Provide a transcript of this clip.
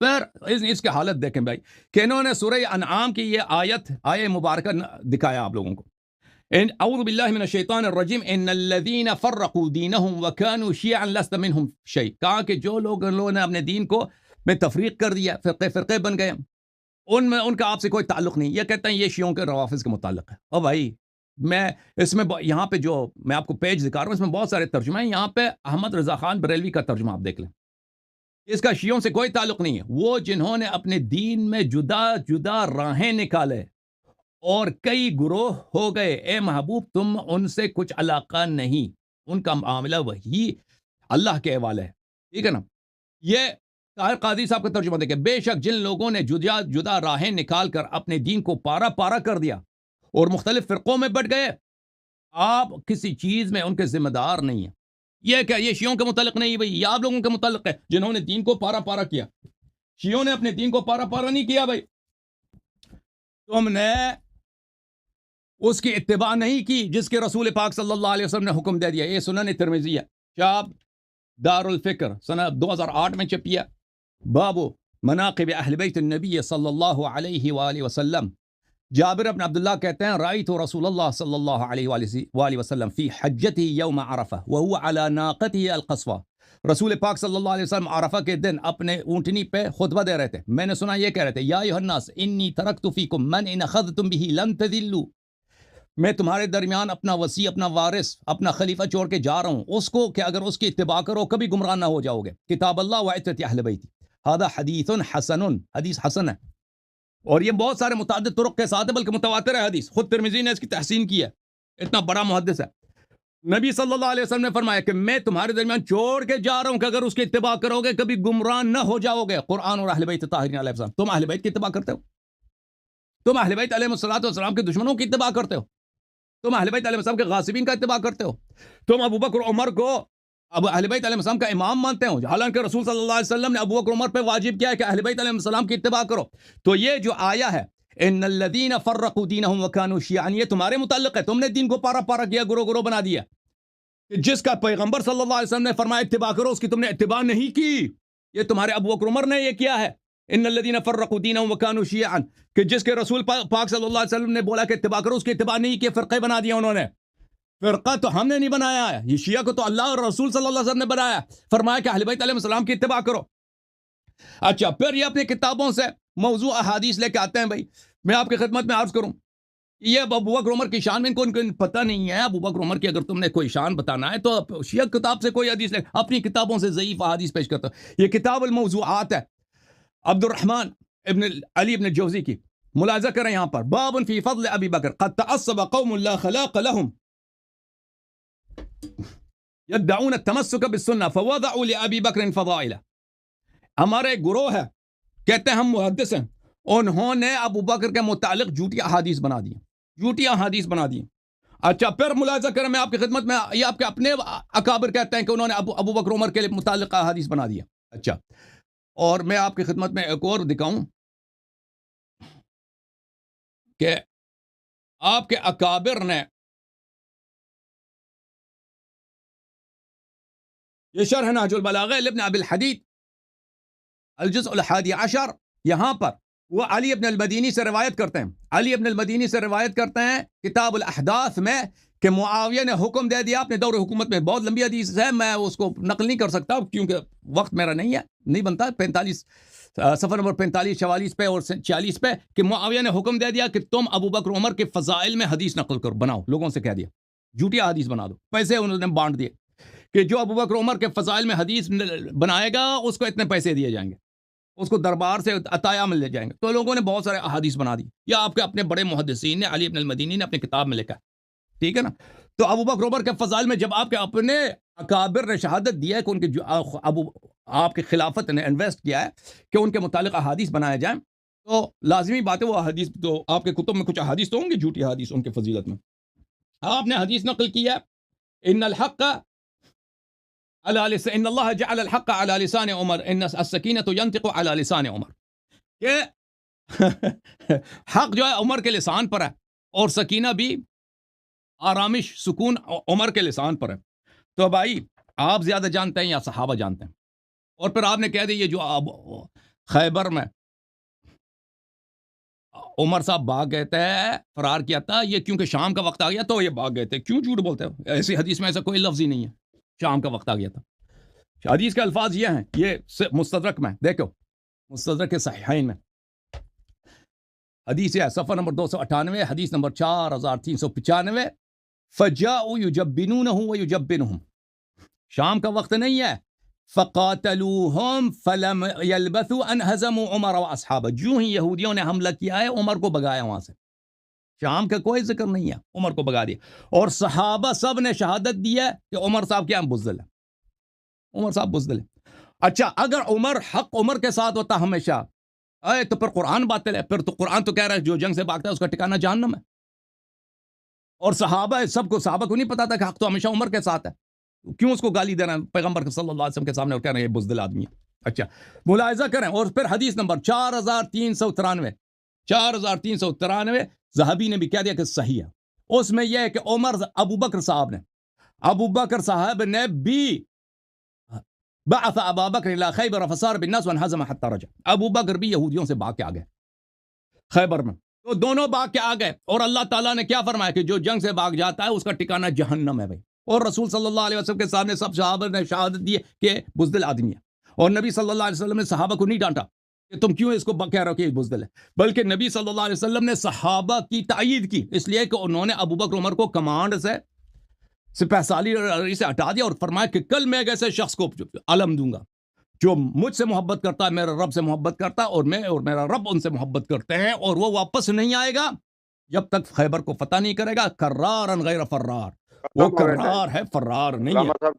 پھر اس کی حالت دیکھیں بھائی کہ انہوں نے سورہ انعام کی یہ آیہ مبارکہ دکھایا آپ لوگوں کو. اعوذ باللہ من الشیطان الرجیم ان الذین فرقوا دینہم وکانوا شیعا لست منہم شیء. کہا کہ جو لوگوں نے اپنے دین کو میں تفریق کر دیا، فرقے بن گئے، ان کا آپ سے کوئی تعلق نہیں. یہ کہتے ہیں یہ شیعوں کے روافظ کے متعلق ہے. اور بھائی میں اس میں یہاں پہ جو میں آپ کو پیج دکھا رہا ہوں اس میں بہت سارے ترجمے ہیں. یہاں پہ احمد رضا خان بریلوی کا ترجمہ آپ دیکھ لیں. اس کا شیعوں سے کوئی تعلق نہیں ہے. وہ جنہوں نے اپنے دین میں جدا جدا راہیں نکالے اور کئی گروہ ہو گئے، اے محبوب تم ان سے کچھ علاقہ نہیں، ان کا معاملہ وہی اللہ کے حوالے ہے. ٹھیک ہے نا. یہ طاہر قادری صاحب کا ترجمہ دیکھیں. بے شک جن لوگوں نے جدا جدا راہیں نکال کر اپنے دین کو پارا پارا کر دیا اور مختلف فرقوں میں بٹ گئے، آپ کسی چیز میں ان کے ذمہ دار نہیں ہیں. یہ کیا یہ شیعوں کے متعلق نہیں بھائی، یہ آپ لوگوں کے متعلق ہے جنہوں نے دین کو پارا پارا کیا. شیعوں نے اپنے دین کو پارا پارا نہیں کیا بھائی. تم نے اس کی اتباع نہیں کی جس کے رسول پاک صلی اللہ علیہ وسلم نے حکم دے دیا. یہ سنن ترمذی ہے، شاب دار الفکر سنہ 2008 میں چھپی ہے. بابو مناقب اہل بیت النبی صلی اللہ علیہ وآلہ وسلم. جابر بن عبداللہ کہتے ہیں رأیت رسول اللہ صلی اللہ علیہ وآلہ وسلم فی حجتہ یوم عرفہ وہو علی ناقتہ القصوہ. رسول پاک صلی اللہ علیہ وسلم عرفہ کے دن اپنے اونٹنی پہ خطبہ دے رہے تھے. میں نے سنا یہ کہہ رہے تھے یا ایھا الناس انی ترکت فیکم من ان اخذتم بہ لن تضلوا. میں تمہارے درمیان اپنا وصی، اپنا وارث، اپنا خلیفہ چھوڑ کے جا رہا ہوں، اس کو کہ اگر اس کی اتباع کرو کبھی گمراہ نہ ہو جاؤ گے. کتاب اللہ و عترت اہل بیتی. ھذا حدیث حسن، حدیث حسن ہے. اور یہ بہت سارے متعدد طرق کے ساتھ ہے، بلکہ متواتر ہے حدیث. خود ترمذی نے اس کی تحسین کی ہے، اتنا بڑا محدث ہے. نبی صلی اللہ علیہ وسلم نے فرمایا کہ میں تمہارے درمیان چھوڑ کے جا رہا ہوں کہ اگر اس کی اتباع کرو گے کبھی گمراہ نہ ہو جاؤ گے. قرآن اور اہل بیت طاہرین علیہ السلام. تم اہل بیت کی اتباع کرتے ہو، تم اہل بیت علیہ السلام کے دشمنوں کی اتباع کرتے ہو، تم اہل بیت علیہ السلام کے غاصبین کا اتباع کرتے ہو، تم ابو بکر عمر کو اب اہل بیت علیہ السلام کا امام مانتے ہو، حالانکہ رسول صلی اللہ علیہ وسلم نے ابو بکر عمر پہ واجب کیا ہے کہ اہل بیت علیہ السلام کی اتباع کرو. تو یہ جو آیا ہے ان الذین فرقوا دینہم وکانوا شیعا، یہ تمہارے متعلق ہے. تم نے دین کو پارا پارا کیا، گروہ بنا دیا. جس کا پیغمبر صلی اللہ علیہ وسلم نے فرمایا اتباع کرو اس کی تم نے اتباع نہیں کی. یہ تمہارے ابو بکر عمر نے یہ کیا ہے. ان الذین فرقوا دینہم وکانوا شیعا، کہ جس کے رسول پاک صلی اللہ علیہ وسلم نے بولا کہ اتباع کرو اس کی اتباع نہیں کی، فرقے بنا دیا انہوں نے. فرقہ تو ہم نے نہیں بنایا ہے، یہ شیعہ کو تو اللہ اور رسول صلی اللہ علیہ وسلم نے بنایا. فرمایا کہ اہل بیت علیہ السلام کی اتباع کرو. اچھا پھر یہ اپنی کتابوں سے موضوع احادیث لے کے آتے ہیں. بھائی میں آپ کی خدمت میں عرض کروں، یہ ابو بکر عمر کی شان میں ان کو پتہ نہیں ہے. ابو بکر عمر کی اگر تم نے کوئی شان بتانا ہے تو شیعہ کتاب سے کوئی حدیث لے، اپنی کتابوں سے ضعیف احادیث پیش کرتا. یہ کتاب الموضوعات ہے عبد الرحمن ابن علی ابن الجوزی کی. ملاحظہ کریں یہاں پر باب فی فضل ابی بکر قد تعصب قوم لا خلاق لهم يدعون التمسك بالسنة فوضعوا لأبي بکر فضائل. ہمارے ایک گروہ ہے کہتے ہیں ہم محدث ہیں، انہوں نے ابو بکر کے متعلق جھوٹی احادیث بنا دی، جھوٹی احادیث بنا دی. اچھا پھر ملاحظہ کریں میں آپ کی خدمت میں، یہ آپ کے اپنے اکابر کہتے ہیں کہ انہوں نے ابو بکر عمر کے متعلق احادیث بنا دیا. اچھا اور میں آپ کی خدمت میں ایک اور دکھاؤں کہ آپ کے اکابر نے یہ شرح نہج البلاغہ لابن ابی الحدید الجزء الحادی عشر، یہاں پر وہ علی ابن المدینی سے روایت کرتے ہیں. علی ابن المدینی سے روایت کرتے ہیں کتاب الاحداث میں کہ معاویہ نے حکم دے دیا اپنے دور حکومت میں. بہت لمبی حدیث ہے، میں اس کو نقل نہیں کر سکتا کیونکہ وقت میرا نہیں ہے، نہیں بنتا. 45 صفحہ نمبر 45 44 پہ اور 46 پہ کہ معاویہ نے حکم دے دیا کہ تم ابو بکر عمر کے فضائل میں حدیث نقل کرو، بناؤ. لوگوں سے کہہ دیا جھوٹی حدیث بنا دو. پیسے انہوں نے بانٹ دیے کہ جو ابو بکر عمر کے فضائل میں حدیث بنائے گا اس کو اتنے پیسے دیے جائیں گے، اس کو دربار سے عطایا مل لے جائیں گے. تو لوگوں نے بہت سارے احادیث بنا دی، یا آپ کے اپنے بڑے محدثین نے علی ابن المدینی نے اپنی کتاب میں لکھا. ٹھیک ہے نا. تو ابو بکر عمر کے فضائل میں جب آپ کے اپنے اکابر نے شہادت دیا ہے کہ ان کے آپ کی خلافت نے انویسٹ کیا ہے کہ ان کے متعلق احادیث بنائے جائیں، تو لازمی بات ہے وہ احادیث تو آپ کے کتب میں کچھ احادیث تو ہوں گی جھوٹی حدیث ان کے فضیلت میں. آپ نے حدیث نقل کیا ان الحق ان اللہ جعل الحق على لسان عمر ان السکینۃ ينطق على لسان عمر، کہ حق جو ہے عمر کے لسان پر ہے اور سکینہ بھی آرامش سکون عمر کے لسان پر ہے. تو بھائی آپ زیادہ جانتے ہیں یا صحابہ جانتے ہیں؟ اور پھر آپ نے کہہ دی یہ جو خیبر میں عمر صاحب بھاگ گئے تھے، فرار کیا تھا، یہ کیونکہ شام کا وقت آ گیا تو یہ بھاگ گئے تھے. کیوں جھوٹ بولتے ہو؟ ایسی حدیث میں ایسا کوئی لفظ ہی نہیں ہے شام کا وقت آ گیا تھا. حدیث کے الفاظ یہ ہیں، یہ مستدرک میں دیکھو، مستدرک کے صحیحین میں حدیث ہے، صفحہ نمبر 298، حدیث نمبر 4395. فجاءوا يجبنونه ويجبنهم، شام کا وقت نہیں ہے. فقاتلوهم فلم يلبثوا ان هزموا عمر واصحابه، جو ہی یہودیوں نے حملہ کیا ہے عمر کو بگایا وہاں سے. شام کا کوئی ذکر نہیں ہے، عمر کو بگا دیا. اور صحابہ سب نے شہادت دی ہے کہ عمر صاحب کیا بزدل ہے، عمر صاحب بزدل ہے. اچھا اگر عمر حق عمر کے ساتھ ہوتا ہمیشہ، تو پھر قرآن باطل ہے، پھر تو قرآن تو کہہ رہا ہے جو جنگ سے بھاگتا ہے اس کا ٹھکانہ جہنم ہے. اور صحابہ صحابہ کو نہیں پتا تھا کہ حق تو ہمیشہ عمر کے ساتھ ہے، کیوں اس کو گالی دے رہے ہیں پیغمبر صلی اللہ علیہ وسلم کے سامنے اور کہہ رہے ہیں یہ بزدل آدمی ہے. اچھا ملاحظہ کریں. اور پھر حدیث نمبر 4393 ذہبی نے بھی کہہ دیا کہ صحیح ہے. اس میں یہ ہے کہ ابو بکر صاحب نے بھی بعث ابا بکر الى خیبر فصار بالناس وانهزم حتى رجع. ابو بکر بھی یہودیوں سے بھاگ کے آ گئے خیبر میں، تو دونوں بھاگ کے آ گئے. اور اللہ تعالیٰ نے کیا فرمایا کہ جو جنگ سے بھاگ جاتا ہے اس کا ٹھکانہ جہنم ہے بھائی. اور رسول صلی اللہ علیہ وسلم کے سامنے سب صحابہ نے شہادت دی کہ بزدل آدمی ہے. اور نبی صلی اللہ علیہ وسلم نے صحابہ کو نہیں ڈانٹا کہ تم کیوں اس کو کہہ رہے ہو کہ یہ بزدل ہے، بلکہ نبی صلی اللہ علیہ وسلم نے صحابہ کی تائید کی، اس لیے کہ انہوں نے ابو بکر عمر کو کمانڈ سے سپہ سالاری سے ہٹا دیا اور فرمایا کہ کل میں ایک ایسے شخص کو علم دوں گا جو مجھ سے محبت کرتا ہے، میرے رب سے محبت کرتا ہے، اور میں اور میرا رب ان سے محبت کرتے ہیں، اور وہ واپس نہیں آئے گا جب تک خیبر کو فتح نہیں کرے گا. کرارن غیر فرار، وہ کرار ہے، فرار نہیں ہے.